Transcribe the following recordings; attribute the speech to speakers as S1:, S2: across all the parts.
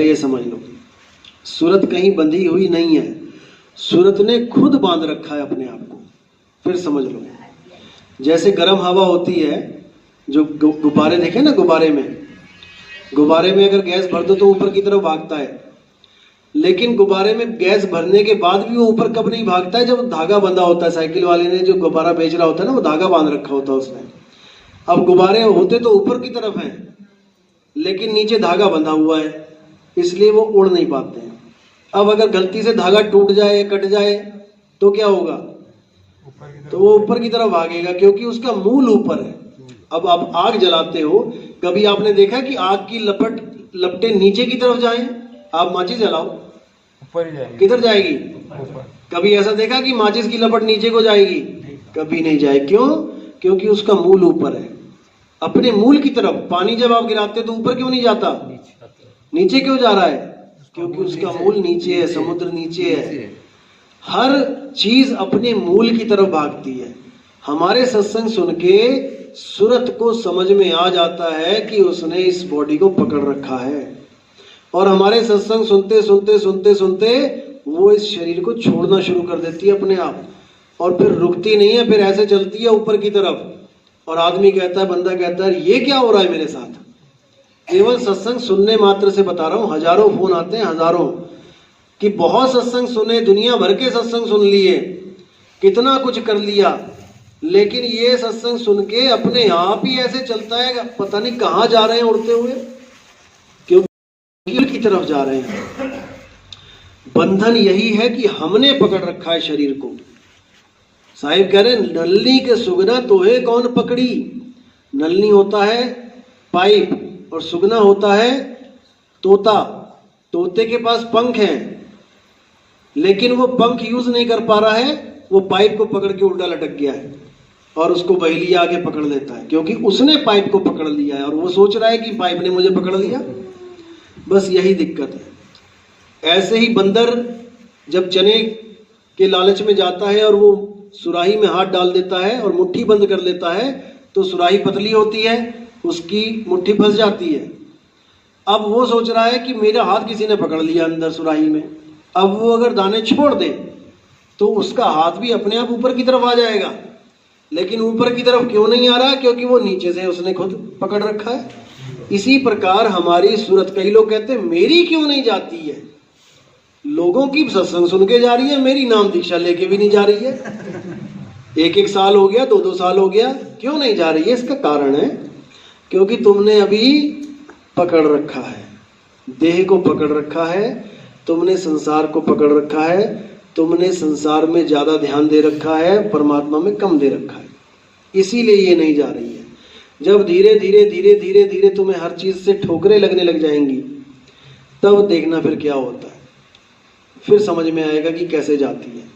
S1: ये समझ लो, सूरत कहीं बंधी हुई नहीं है, सूरत ने खुद बांध रखा है अपने आप को। फिर समझ लो, जैसे गर्म हवा होती है, जो गुब्बारे देखे ना, गुब्बारे में अगर गैस भर दो तो ऊपर की तरफ भागता है, लेकिन गुब्बारे में गैस भरने के बाद भी वो ऊपर कब नहीं भागता है, जब धागा बंधा होता है। साइकिल वाले ने जो गुब्बारा बेच रहा होता है ना, वो धागा बांध रखा होता है उसने। अब गुब्बारे होते तो ऊपर की तरफ हैं, लेकिन नीचे धागा बंधा हुआ है, इसलिए वो उड़ नहीं पाते हैं। अब अगर गलती से धागा टूट जाए, कट जाए, तो क्या होगा? तो वो ऊपर की तरफ भागेगा, क्योंकि उसका मूल ऊपर है। अब आप आग जलाते हो, कभी आपने देखा कि आग की लपटें नीचे की तरफ जाएं? आप माचिस जलाओ,
S2: ऊपर ही जाएगी।
S1: किधर जाएगी? कभी ऐसा देखा कि माचिस की लपट नीचे को जाएगी? कभी नहीं जाए। क्यों? क्योंकि उसका मूल ऊपर है, अपने मूल की तरफ। पानी जब आप गिराते हो तो ऊपर क्यों नहीं जाता? नीचे क्यों जा रहा है? क्योंकि उसका मूल नीचे है, समुद्र नीचे है। हर चीज अपने मूल की तरफ भागती है। हमारे सत्संग सुन के सूरत को समझ में आ जाता है कि उसने इस बॉडी को पकड़ रखा है, और हमारे सत्संग सुनते सुनते सुनते सुनते वो इस शरीर को छोड़ना शुरू कर देती है अपने आप, और फिर रुकती नहीं है, फिर ऐसे चलती है ऊपर की तरफ। और आदमी कहता है, बंदा कहता है, ये क्या हो रहा है मेरे साथ? केवल सत्संग सुनने मात्र से बता रहा हूं। हजारों फोन आते हैं, हजारों, कि बहुत सत्संग सुने, दुनिया भर के सत्संग सुन लिए, कितना कुछ कर लिया, लेकिन ये सत्संग सुन के अपने आप ही ऐसे चलता है, पता नहीं कहां जा रहे हैं उड़ते हुए, क्योंकि की तरफ जा रहे हैं। बंधन यही है कि हमने पकड़ रखा है शरीर को। साहिब कह रहे, नलनी के सुगना तोहे कौन पकड़ी। नलनी होता है पाइप, और सुगना होता है तोता। तोते के पास पंख हैं, लेकिन वो पंख यूज नहीं कर पा रहा है, वो पाइप को पकड़ के उल्टा लटक गया है, और उसको बहेलिया आगे पकड़ लेता है, क्योंकि उसने पाइप को पकड़ लिया है, और वो सोच रहा है कि पाइप ने मुझे पकड़ लिया। बस यही दिक्कत है। ऐसे ही बंदर जब चने के लालच में जाता है और वो सुराही में हाथ डाल देता है और मुट्ठी बंद कर लेता है, तो सुराही पतली होती है, उसकी मुट्ठी फंस जाती है। अब वो सोच रहा है कि मेरा हाथ किसी ने पकड़ लिया अंदर सुराही में। अब वो अगर दाने छोड़ दे तो उसका हाथ भी अपने आप ऊपर की तरफ आ जाएगा, लेकिन ऊपर की तरफ क्यों नहीं आ रहा? क्योंकि वो नीचे से उसने खुद पकड़ रखा है। इसी प्रकार हमारी सूरत, कई लोग कहते हैं मेरी क्यों नहीं जाती है? लोगों की सत्संग सुन के जा रही है, मेरी नाम दीक्षा लेके भी नहीं जा रही है। एक साल हो गया, 2 साल हो गया, क्यों नहीं जा रही है? इसका कारण है क्योंकि तुमने अभी पकड़ रखा है, देह को पकड़ रखा है, तुमने संसार को पकड़ रखा है, तुमने संसार में ज्यादा ध्यान दे रखा है, परमात्मा में कम दे रखा है, इसीलिए ये नहीं जा रही है। जब धीरे धीरे धीरे धीरे धीरे तुम्हें हर चीज से ठोकरें लगने लग जाएंगी, तब देखना फिर क्या होता है, फिर समझ में आएगा कि कैसे जाती है।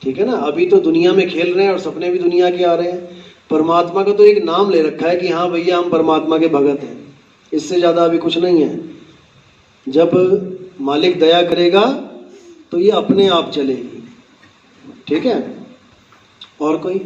S1: ठीक है ना? अभी तो दुनिया में खेल रहे हैं और सपने भी दुनिया के आ रहे हैं। परमात्मा का तो एक नाम ले रखा है कि हाँ भैया हम परमात्मा के भगत हैं, इससे ज्यादा अभी कुछ नहीं है। जब मालिक दया करेगा तो ये अपने आप चलेगी। ठीक है? और कोई?